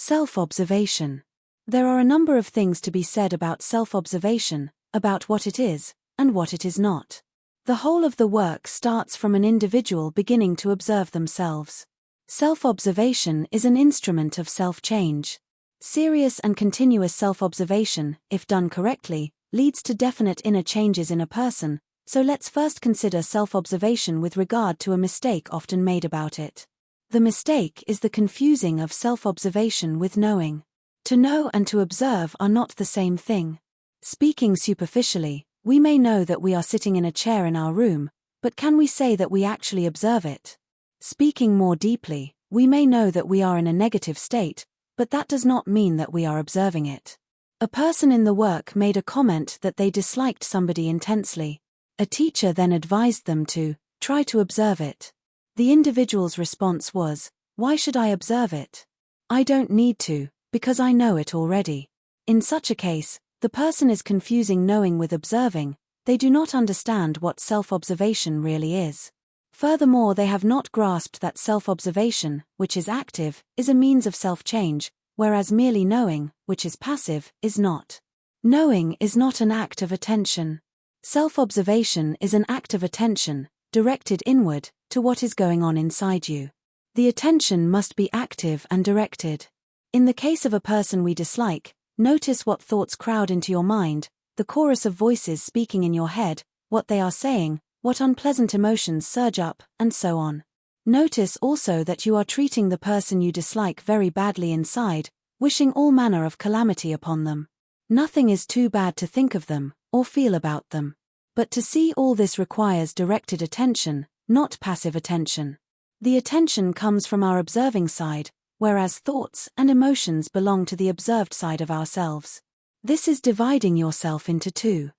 Self-observation. There are a number of things to be said about self-observation, about what it is, and what it is not. The whole of the work starts from an individual beginning to observe themselves. Self-observation is an instrument of self-change. Serious and continuous self-observation, if done correctly, leads to definite inner changes in a person, so let's first consider self-observation with regard to a mistake often made about it. The mistake is the confusing of self-observation with knowing. To know and to observe are not the same thing. Speaking superficially, we may know that we are sitting in a chair in our room, but can we say that we actually observe it? Speaking more deeply, we may know that we are in a negative state, but that does not mean that we are observing it. A person in the work made a comment that they disliked somebody intensely. A teacher then advised them to try to observe it. The individual's response was, "Why should I observe it? I don't need to, because I know it already." In such a case, the person is confusing knowing with observing. They do not understand what self-observation really is. Furthermore, they have not grasped that self-observation, which is active, is a means of self-change, whereas merely knowing, which is passive, is not. Knowing is not an act of attention. Self-observation is an act of attention, directed inward, to what is going on inside you. The attention must be active and directed. In the case of a person we dislike, notice what thoughts crowd into your mind, the chorus of voices speaking in your head, what they are saying, what unpleasant emotions surge up, and so on. Notice also that you are treating the person you dislike very badly inside, wishing all manner of calamity upon them. Nothing is too bad to think of them, or feel about them. But to see all this requires directed attention, not passive attention. The attention comes from our observing side, whereas thoughts and emotions belong to the observed side of ourselves. This is dividing yourself into two.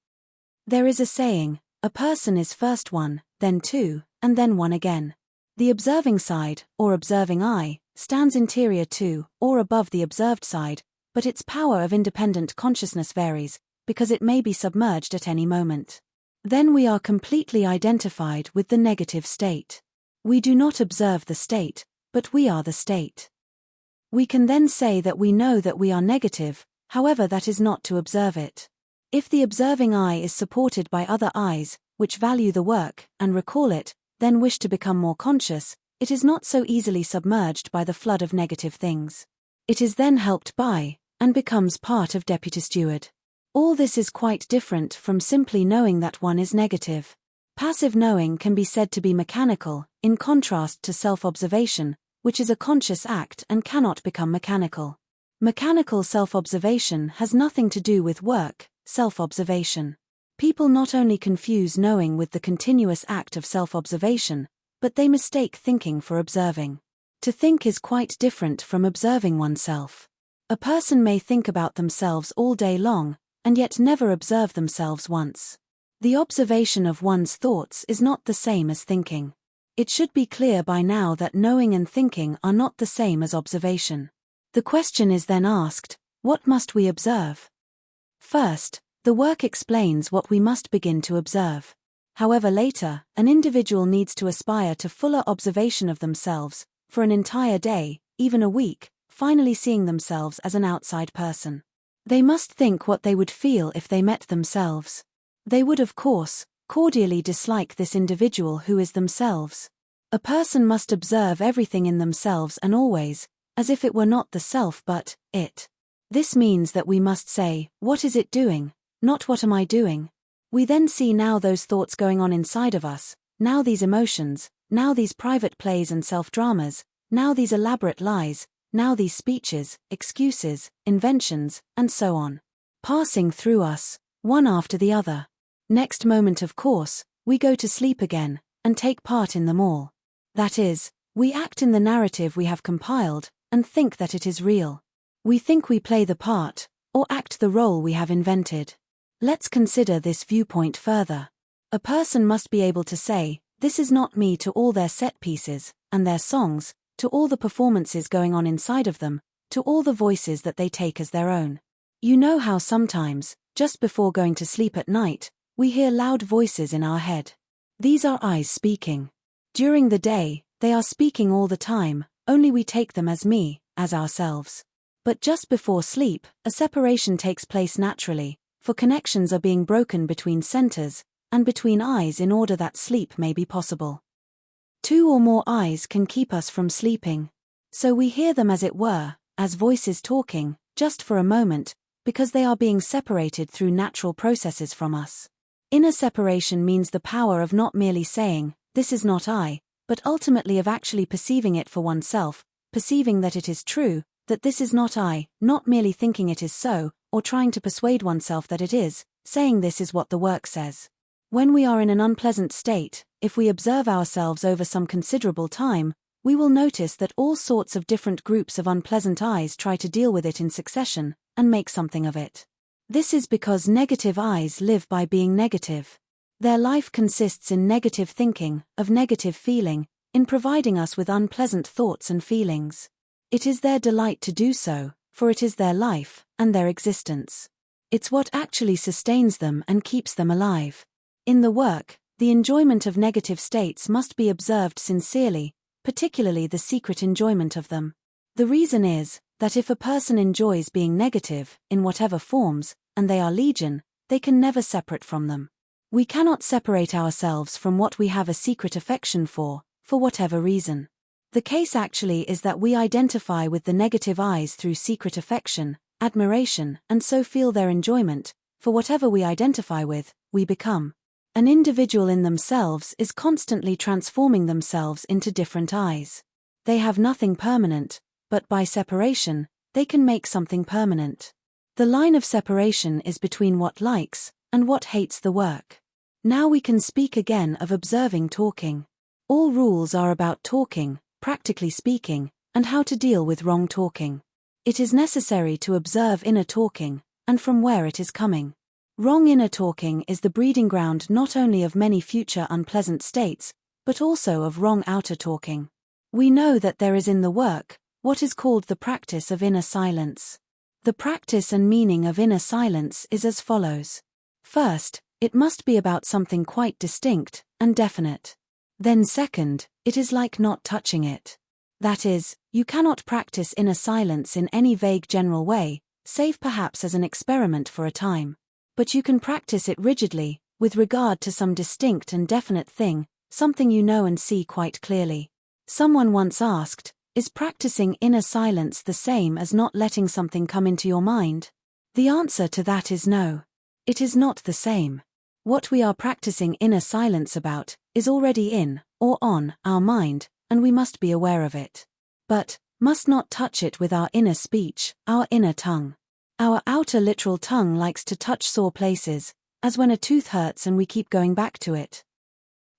There is a saying, a person is first one, then two, and then one again. The observing side, or observing eye, stands interior to, or above the observed side, but its power of independent consciousness varies, because it may be submerged at any moment. Then we are completely identified with the negative state. We do not observe the state, but we are the state. We can then say that we know that we are negative, however that is not to observe it. If the observing eye is supported by other eyes, which value the work, and recall it, then wish to become more conscious, it is not so easily submerged by the flood of negative things. It is then helped by, and becomes part of deputy steward. All this is quite different from simply knowing that one is negative. Passive knowing can be said to be mechanical, in contrast to self-observation, which is a conscious act and cannot become mechanical. Mechanical self-observation has nothing to do with work, self-observation. People not only confuse knowing with the continuous act of self-observation, but they mistake thinking for observing. To think is quite different from observing oneself. A person may think about themselves all day long, and yet never observe themselves once. The observation of one's thoughts is not the same as thinking. It should be clear by now that knowing and thinking are not the same as observation. The question is then asked, what must we observe? First, the work explains what we must begin to observe. However, later, an individual needs to aspire to fuller observation of themselves, for an entire day, even a week, finally seeing themselves as an outside person. They must think what they would feel if they met themselves. They would, of course, cordially dislike this individual who is themselves. A person must observe everything in themselves and always, as if it were not the self but it. This means that we must say, what is it doing, not what am I doing? We then see now those thoughts going on inside of us, now these emotions, now these private plays and self-dramas, now these elaborate lies, now these speeches, excuses, inventions, and so on. Passing through us, one after the other. Next moment, of course, we go to sleep again, and take part in them all. That is, we act in the narrative we have compiled, and think that it is real. We think we play the part, or act the role we have invented. Let's consider this viewpoint further. A person must be able to say, this is not me to all their set pieces, and their songs, to all the performances going on inside of them, to all the voices that they take as their own. You know how sometimes, just before going to sleep at night, we hear loud voices in our head. These are eyes speaking. During the day, they are speaking all the time, only we take them as me, as ourselves. But just before sleep, a separation takes place naturally, for connections are being broken between centers and between eyes in order that sleep may be possible. Two or more eyes can keep us from sleeping. So we hear them, as it were, as voices talking, just for a moment, because they are being separated through natural processes from us. Inner separation means the power of not merely saying, "This is not I," but ultimately of actually perceiving it for oneself, perceiving that it is true, that this is not I, not merely thinking it is so, or trying to persuade oneself that it is, saying this is what the work says. When we are in an unpleasant state, if we observe ourselves over some considerable time, we will notice that all sorts of different groups of unpleasant eyes try to deal with it in succession, and make something of it. This is because negative eyes live by being negative. Their life consists in negative thinking, of negative feeling, in providing us with unpleasant thoughts and feelings. It is their delight to do so, for it is their life, and their existence. It's what actually sustains them and keeps them alive. In the work, the enjoyment of negative states must be observed sincerely, particularly the secret enjoyment of them. The reason is, that if a person enjoys being negative, in whatever forms, and they are legion, they can never separate from them. We cannot separate ourselves from what we have a secret affection for whatever reason. The case actually is that we identify with the negative eyes through secret affection, admiration, and so feel their enjoyment, for whatever we identify with, we become. An individual in themselves is constantly transforming themselves into different eyes. They have nothing permanent, but by separation, they can make something permanent. The line of separation is between what likes and what hates the work. Now we can speak again of observing talking. All rules are about talking, practically speaking, and how to deal with wrong talking. It is necessary to observe inner talking, and from where it is coming. Wrong inner talking is the breeding ground not only of many future unpleasant states, but also of wrong outer talking. We know that there is in the work what is called the practice of inner silence. The practice and meaning of inner silence is as follows. First, it must be about something quite distinct and definite. Then second, it is like not touching it. That is, you cannot practice inner silence in any vague general way, save perhaps as an experiment for a time. But you can practice it rigidly, with regard to some distinct and definite thing, something you know and see quite clearly. Someone once asked, is practicing inner silence the same as not letting something come into your mind? The answer to that is no. It is not the same. What we are practicing inner silence about is already in, or on, our mind, and we must be aware of it. But, must not touch it with our inner speech, our inner tongue. Our outer literal tongue likes to touch sore places, as when a tooth hurts and we keep going back to it.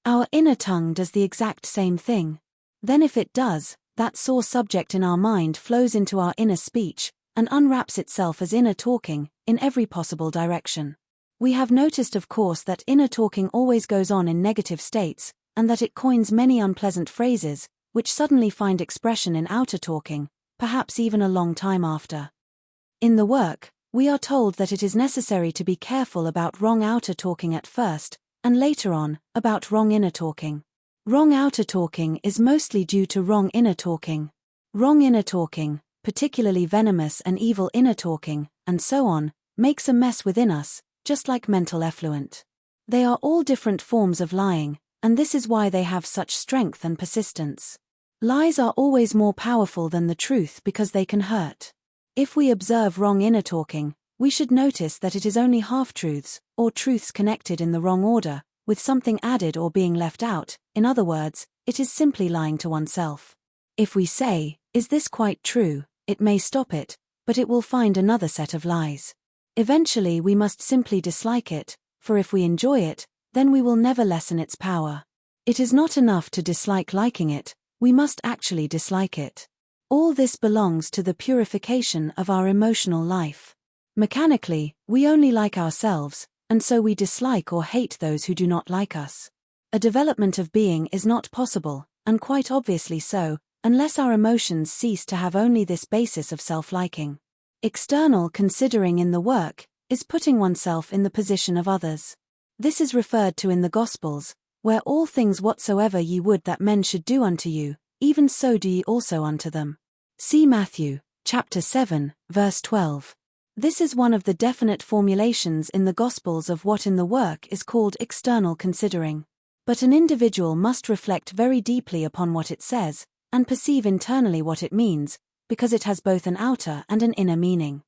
Our inner tongue does the exact same thing. Then if it does, that sore subject in our mind flows into our inner speech, and unwraps itself as inner talking, in every possible direction. We have noticed of course that inner talking always goes on in negative states, and that it coins many unpleasant phrases, which suddenly find expression in outer talking, perhaps even a long time after. In the work, we are told that it is necessary to be careful about wrong outer talking at first, and later on, about wrong inner talking. Wrong outer talking is mostly due to wrong inner talking. Wrong inner talking, particularly venomous and evil inner talking, and so on, makes a mess within us, just like mental effluent. They are all different forms of lying, and this is why they have such strength and persistence. Lies are always more powerful than the truth because they can hurt. If we observe wrong inner talking, we should notice that it is only half-truths, or truths connected in the wrong order, with something added or being left out. In other words, it is simply lying to oneself. If we say, "Is this quite true?" it may stop it, but it will find another set of lies. Eventually we must simply dislike it, for if we enjoy it, then we will never lessen its power. It is not enough to dislike liking it, we must actually dislike it. All this belongs to the purification of our emotional life. Mechanically, we only like ourselves, and so we dislike or hate those who do not like us. A development of being is not possible, and quite obviously so, unless our emotions cease to have only this basis of self-liking. External considering in the work is putting oneself in the position of others. This is referred to in the Gospels, where all things whatsoever ye would that men should do unto you, even so do ye also unto them. See Matthew, chapter 7, verse 12. This is one of the definite formulations in the Gospels of what in the work is called external considering. But an individual must reflect very deeply upon what it says, and perceive internally what it means, because it has both an outer and an inner meaning.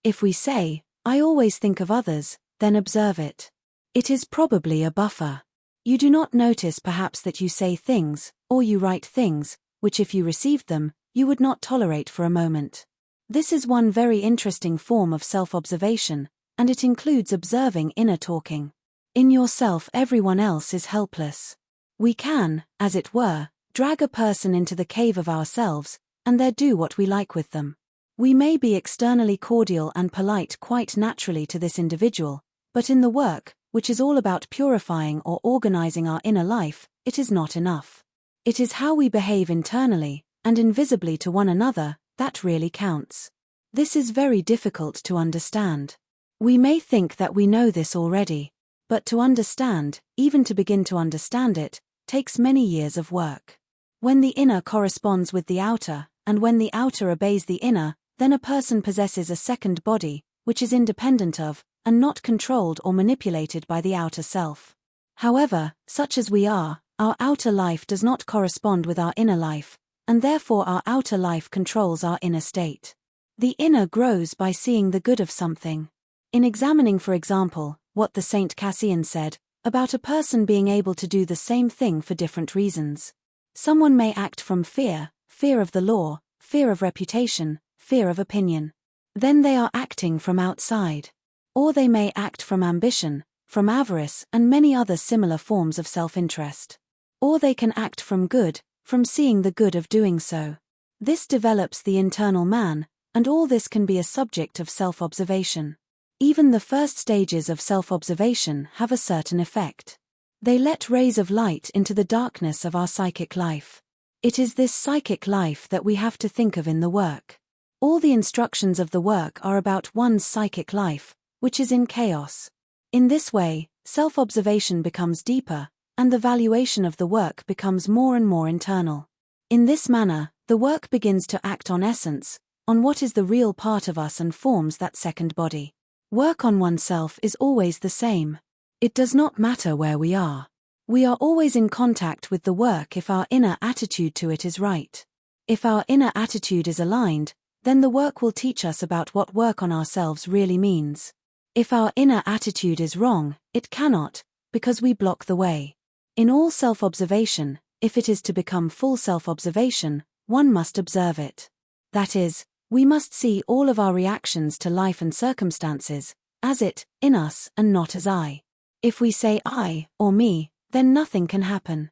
If we say, "I always think of others," then observe it. It is probably a buffer. You do not notice perhaps that you say things, or you write things, which if you received them, you would not tolerate for a moment. This is one very interesting form of self-observation, and it includes observing inner talking. In yourself everyone else is helpless. We can, as it were, drag a person into the cave of ourselves, and there do what we like with them. We may be externally cordial and polite quite naturally to this individual, but in the work, which is all about purifying or organizing our inner life, it is not enough. It is how we behave internally, and invisibly to one another, that really counts. This is very difficult to understand. We may think that we know this already, but to understand, even to begin to understand it, takes many years of work. When the inner corresponds with the outer, and when the outer obeys the inner, then a person possesses a second body, which is independent of, and not controlled or manipulated by the outer self. However, such as we are, our outer life does not correspond with our inner life, and therefore our outer life controls our inner state. The inner grows by seeing the good of something. In examining, for example, what the Saint Cassian said, about a person being able to do the same thing for different reasons. Someone may act from fear, fear of the law, fear of reputation, fear of opinion. Then they are acting from outside. Or they may act from ambition, from avarice and many other similar forms of self-interest. Or they can act from good, from seeing the good of doing so. This develops the internal man, and all this can be a subject of self-observation. Even the first stages of self-observation have a certain effect. They let rays of light into the darkness of our psychic life. It is this psychic life that we have to think of in the work. All the instructions of the work are about one's psychic life, which is in chaos. In this way, self-observation becomes deeper, and the valuation of the work becomes more and more internal. In this manner, the work begins to act on essence, on what is the real part of us and forms that second body. Work on oneself is always the same. It does not matter where we are. We are always in contact with the work if our inner attitude to it is right. If our inner attitude is aligned, then the work will teach us about what work on ourselves really means. If our inner attitude is wrong, it cannot, because we block the way. In all self-observation, if it is to become full self-observation, one must observe it. That is, we must see all of our reactions to life and circumstances, as it, in us, and not as I. If we say I, or me, then nothing can happen.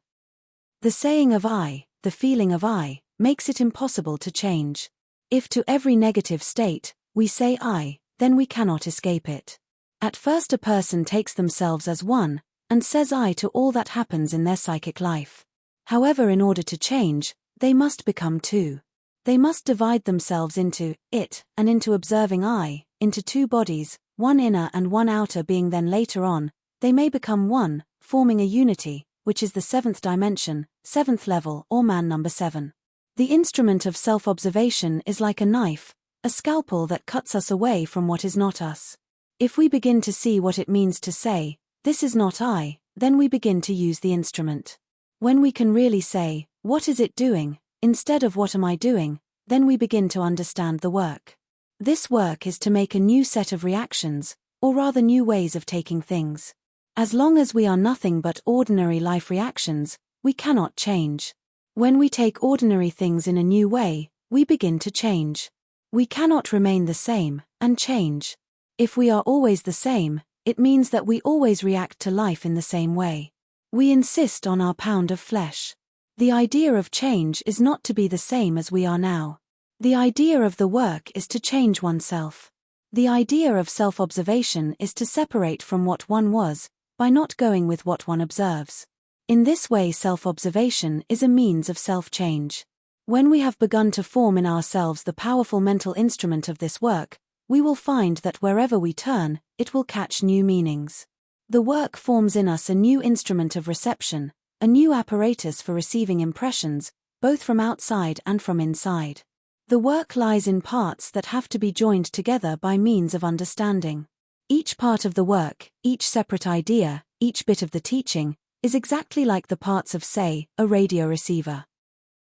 The saying of I, the feeling of I, makes it impossible to change. If to every negative state, we say I, then we cannot escape it. At first a person takes themselves as one, and says I to all that happens in their psychic life. However, in order to change, they must become two. They must divide themselves into it, and into observing I, into two bodies, one inner and one outer being then later on, they may become one, forming a unity, which is the seventh dimension, seventh level or man number 7. The instrument of self-observation is like a knife, a scalpel that cuts us away from what is not us. If we begin to see what it means to say, "This is not I," then we begin to use the instrument. When we can really say, "What is it doing?" instead of "What am I doing?" then we begin to understand the work. This work is to make a new set of reactions, or rather new ways of taking things. As long as we are nothing but ordinary life reactions, we cannot change. When we take ordinary things in a new way, we begin to change. We cannot remain the same, and change. If we are always the same, it means that we always react to life in the same way. We insist on our pound of flesh. The idea of change is not to be the same as we are now. The idea of the work is to change oneself. The idea of self-observation is to separate from what one was, by not going with what one observes. In this way, self-observation is a means of self-change. When we have begun to form in ourselves the powerful mental instrument of this work, we will find that wherever we turn, it will catch new meanings. The work forms in us a new instrument of reception, a new apparatus for receiving impressions, both from outside and from inside. The work lies in parts that have to be joined together by means of understanding. Each part of the work, each separate idea, each bit of the teaching, is exactly like the parts of, say, a radio receiver.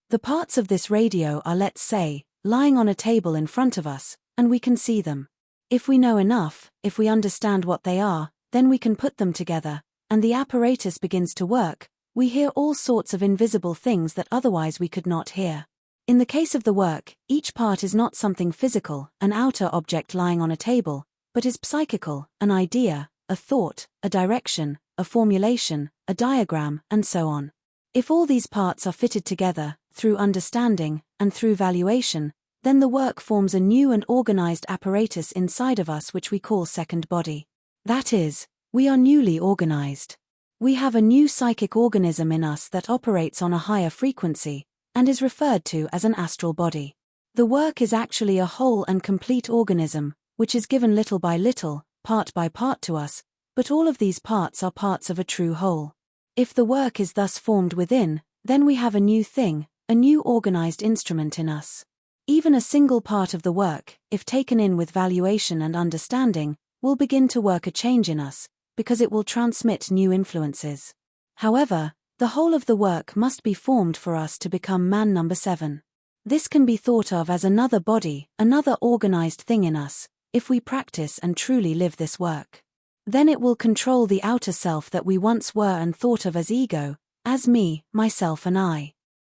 The parts of this radio are, let's say, lying on a table in front of us, and we can see them. If we know enough, if we understand what they are, then we can put them together, and the apparatus begins to work. We hear all sorts of invisible things that otherwise we could not hear. In the case of the work, each part is not something physical, an outer object lying on a table, but is psychical, an idea, a thought, a direction, a formulation, a diagram, and so on. If all these parts are fitted together, through understanding, and through valuation, then the work forms a new and organized apparatus inside of us which we call second body. That is, we are newly organized. We have a new psychic organism in us that operates on a higher frequency, and is referred to as an astral body. The work is actually a whole and complete organism, which is given little by little, part by part to us, but all of these parts are parts of a true whole. If the work is thus formed within, then we have a new thing, a new organized instrument in us. Even a single part of the work, if taken in with valuation and understanding, will begin to work a change in us, because it will transmit new influences. However, the whole of the work must be formed for us to become man number 7. This can be thought of as another body, another organized thing in us, if we practice and truly live this work. Then it will control the outer self that we once were and thought of as ego, as me, myself and I.